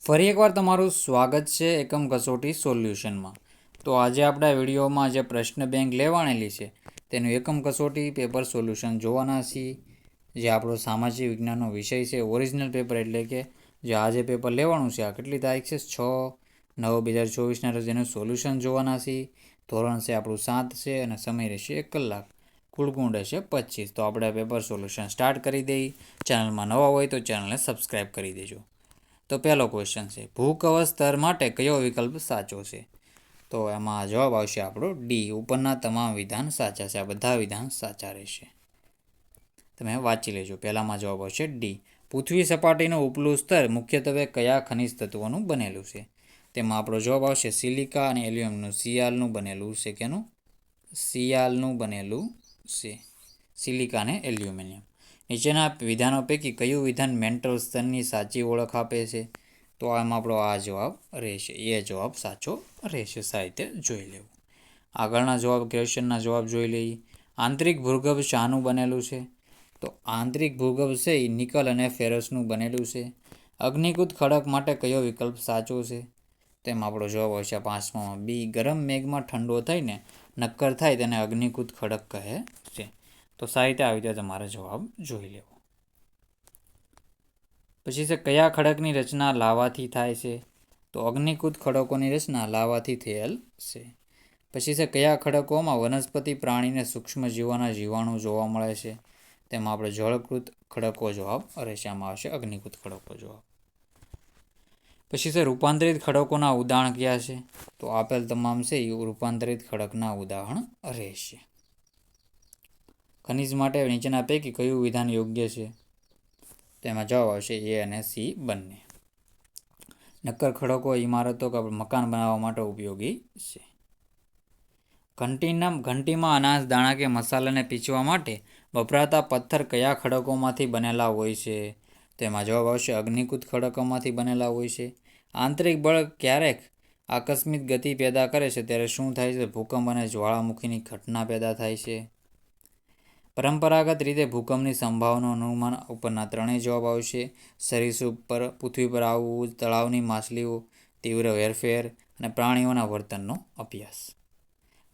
ફરી એકવાર તમારું સ્વાગત છે એકમ કસોટી સોલ્યુશનમાં. તો આજે આપણા વિડીયોમાં જે પ્રશ્ન બેંક લેવાણેલી છે તેનું એકમ કસોટી પેપર સોલ્યુશન જોવાના છીએ. જે આપણો સામાજિક વિજ્ઞાનનો વિષય છે, ઓરિજિનલ પેપર, એટલે કે જે આજે પેપર લેવાનું છે, આ કેટલી તારીખ છે, 6/9/2024 રોજ એનું સોલ્યુશન જોવાના છીએ. ધોરણ છે આપણું 7 છે અને સમય રહેશે 1 કલાક. કુલ ગુણ રહેશે 25. તો આપણે પેપર સોલ્યુશન સ્ટાર્ટ કરી દઈએ. ચેનલમાં નવા હોય તો ચેનલને સબસ્ક્રાઈબ કરી દેજો. તો પહેલો ક્વેશ્ચન છે, ભૂકવચ સ્તર માટે કયો વિકલ્પ સાચો છે? તો એમાં જવાબ આવશે આપણો ડી. ઉપરના તમામ વિધાન સાચા છે. આ બધા વિધાન સાચા રહેશે. તમે વાંચી લેજો. પહેલામાં જવાબ આવશે ડી. પૃથ્વી સપાટીનું ઉપલું સ્તર મુખ્યત્વે કયા ખનિજ તત્વોનું બનેલું છે? તેમાં આપણો જવાબ આવશે સિલિકા અને એલ્યુમિનિયમનું. સિયાલનું બનેલું છે. કેનું? સિયાલનું બનેલું છે. સિલિકા અને એલ્યુમિનિયમ. નીચેના વિધાનો પૈકી કયું વિધાન મેન્ટલ સ્તરની સાચી ઓળખ આપે છે? તો આમાં આપણો આ જવાબ રહેશે. એ જવાબ સાચો રહેશે. સાહિત્ય જોઈ લેવું. આગળના જવાબ, ક્વેશ્ચનના જવાબ જોઈ લઈએ. આંતરિક ભૂગર્ભ શાનું બનેલું છે? તો આંતરિક ભૂગર્ભ છે એ નિકલ અને ફેરસનું બનેલું છે. અગ્નિકૃત ખડક માટે કયો વિકલ્પ સાચો છે? તેમાં આપણો જવાબ આવશે 5માં બી. ગરમ મેઘમાં ઠંડો થઈને નક્કર થાય તેને અગ્નિકૃત ખડક કહે છે. તો સાહિત્ય આવી રીતે તમારે જવાબ જોઈ લેવો. પછી છે, કયા ખડકની રચના લાવાથી થાય છે? તો અગ્નિકૃત ખડકોની રચના લાવાથી થયેલ છે. પછી છે, કયા ખડકોમાં વનસ્પતિ, પ્રાણીને સૂક્ષ્મ જીવોના જીવાણુ જોવા મળે છે? તેમાં આપણે જળકૃત ખડકો જવાબ રહેશે. આમાં આવશે અગ્નિકૃત ખડકો જવાબ. પછી છે, રૂપાંતરિત ખડકોના ઉદાહરણ કયા છે? તો આપેલ તમામ છે એ રૂપાંતરિત ખડકના ઉદાહરણ રહેશે. ખનિજ માટે નીચેના પૈકી કયું વિધાન યોગ્ય છે? તેમાં જવાબ આવશે એ અને સી બંને. નક્કર ખડકો ઇમારતો કે મકાન બનાવવા માટે ઉપયોગી છે. ઘંટીમાં અનાજ, દાણા કે મસાલાને પીસવા માટે વપરાતા પથ્થર કયા ખડકોમાંથી બનેલા હોય છે? તેમાં જવાબ આવશે અગ્નિકૃત ખડકોમાંથી બનેલા હોય છે. આંતરિક બળ ક્યારેક આકસ્મિક ગતિ પેદા કરે છે ત્યારે શું થાય છે? ભૂકંપ અને જ્વાળામુખીની ઘટના પેદા થાય છે. પરંપરાગત રીતે ભૂકંપની સંભાવનાનું અનુમાન. ઉપરના ત્રણેય જવાબ આવશે. સરીસૃપ પર પૃથ્વી પર આવવું, તળાવની માછલીઓ, તીવ્ર હેરફેર અને પ્રાણીઓના વર્તનનો અભ્યાસ.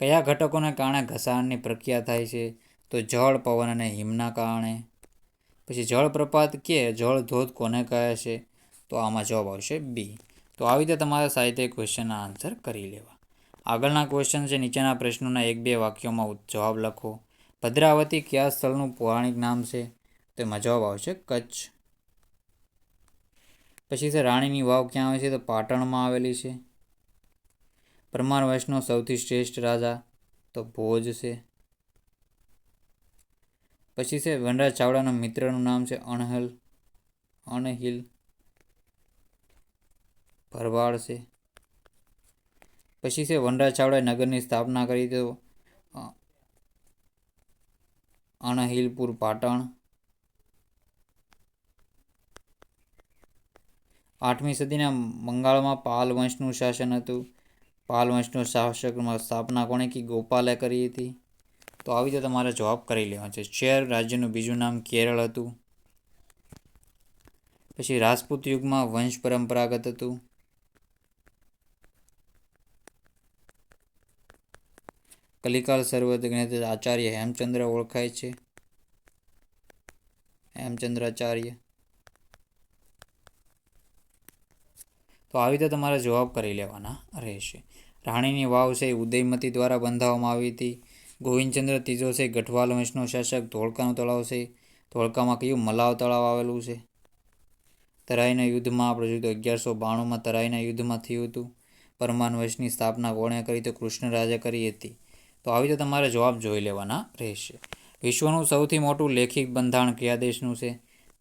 કયા ઘટકોને કારણે ઘસાણની પ્રક્રિયા થાય છે? તો જળ, પવન અને હિમના કારણે. પછી જળપ્રપાત કે જળ ધોધ કોને કહે છે? તો આમાં જવાબ આવશે બી. તો આવી રીતે તમારે સાહિત્ય ક્વેશ્ચનના આન્સર કરી લેવા. આગળના ક્વેશ્ચન છે, નીચેના પ્રશ્નોના 1-2 વાક્યોમાં જવાબ લખો. ભદ્રાવતી કયા સ્થળનું પૌરાણિક નામ છે? તેમાં જવાબ આવશે કચ્છ. પછી છે, રાણીની વાવ ક્યાં આવે છે? તો પાટણમાં આવેલી છે. પરમાર વંશનો સૌથી શ્રેષ્ઠ રાજા? તો ભોજ છે. પછી છે, વનરાજ ચાવડાના મિત્રનું નામ છે અણહિલ ભરવાડ છે. પછી છે, વનરાજ ચાવડાએ નગરની સ્થાપના કરી તો અણહિલપુર, પાટણ. 8મી સદીના બંગાળમાં પાલ વંશનું શાસન હતું. પાલ વંશનો શાસકમાં સ્થાપના કોણે કી? ગોપાલે કરી હતી. તો આવી રીતે તમારે જવાબ કરી લેવાનો છે. ચેર રાજ્યનું બીજું નામ કેરળ હતું. પછી રાજપૂત યુગમાં વંશ પરંપરાગત હતું. કલિકાલ સર્વજ્ઞ આચાર્ય હેમચંદ્ર ઓળખાય છે. હેમચંદ્રાચાર્ય. તો આવી રીતે તમારે જવાબ કરી લેવાના રહેશે. રાણીની વાવ છે ઉદયમતી દ્વારા બંધાવવામાં આવી હતી. ગોવિંદચંદ્ર ત્રીજો છે ગઢવાલ વંશનો શાસક. ધોળકાનું તળાવ છે, ધોળકામાં કયું? મલાવ તળાવ આવેલું છે. તરાઈના યુદ્ધમાં આપણે જોયું તો 1192માં તરાઈના યુદ્ધમાં થયું હતું. પરમાર વંશની સ્થાપના કોણે કરી? તો કૃષ્ણરાજે કરી હતી. તો આવી રીતે તમારે જવાબ જોઈ લેવાના રહેશે. વિશ્વનું સૌથી મોટું લેખિત બંધારણ કયા દેશનું છે?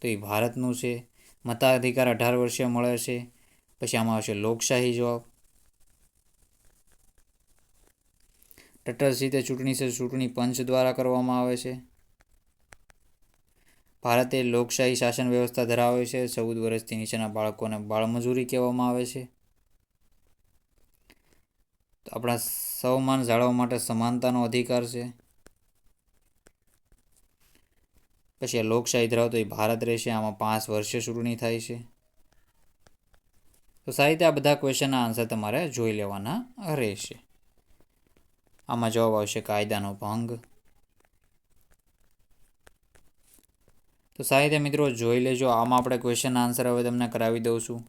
તો એ ભારતનું છે. મતાધિકાર 18 વર્ષે મળે છે. પછી આમાં આવશે લોકશાહી જવાબ. તટસ્થ રીતે ચૂંટણી છે ચૂંટણી પંચ દ્વારા કરવામાં આવે છે. ભારત એ લોકશાહી શાસન વ્યવસ્થા ધરાવે છે. 14 વર્ષથી નીચેના બાળકોને બાળમજૂરી કહેવામાં આવે છે. આપણા સૌમાન જાળવવા માટે સમાનતાનો અધિકાર છે. પછી આ લોકશાહી ધરાવતો એ ભારત રહેશે. આમાં 5 વર્ષે ચૂંટણી થાય છે. તો સાહિત્ય આ બધા ક્વેશ્ચનના આન્સર તમારે જોઈ લેવાના રહેશે. આમાં જવાબ આવશે કાયદાનો ભંગ. તો સાહિત્ય મિત્રો જોઈ લેજો. આમાં આપણે ક્વેશ્ચનના આન્સર હવે તમને કરાવી દઉં છું.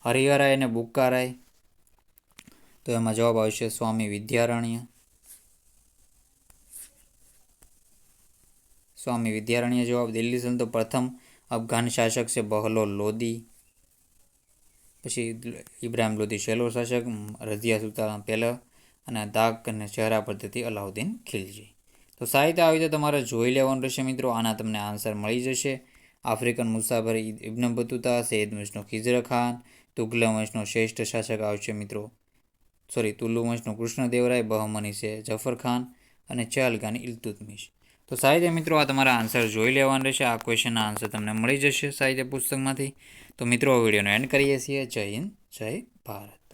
હરિહરાય અને બુક્કારાય, તો એમાં જવાબ આવશે સ્વામી વિદ્યારણ્ય. સ્વામી વિદ્યારણ્ય જવાબ. દિલ્હી સલ્તનત પ્રથમ અફઘાન શાસક છે બહલોલ લોદી. પછી ઇબ્રાહિમ લોદી છેલ્લો શાસક, રઝિયા સુલતાન પહેલા, અને દાગ અને ચહેરા પદ્ધતિ અલાઉદ્દીન ખિલજી. તો સાહિત્ય આવી રીતે તમારે જોઈ લેવાનું રહેશે મિત્રો. આના તમને આન્સર મળી જશે. આફ્રિકન મુસાફર ઇબ્ન બતુતા, સૈયદ વંશનો ખિઝર ખાન, તુગલક વંશનો શ્રેષ્ઠ શાસક આવશે મિત્રો તુલુ વંશનો કૃષ્ણદેવરાય, બહમની છે જફર ખાન, અને ચહલગાની ઇલ્તુત્મિશ. તો સાહિત્ય મિત્રો આ તમારા આન્સર જોઈ લેવાનું રહેશે. આ ક્વેશ્ચનના આન્સર તમને મળી જશે સાહિત્ય પુસ્તકમાંથી. તો મિત્રો વિડીયોનો એન્ડ કરીએ છીએ. જય હિન્દ, જય ભારત.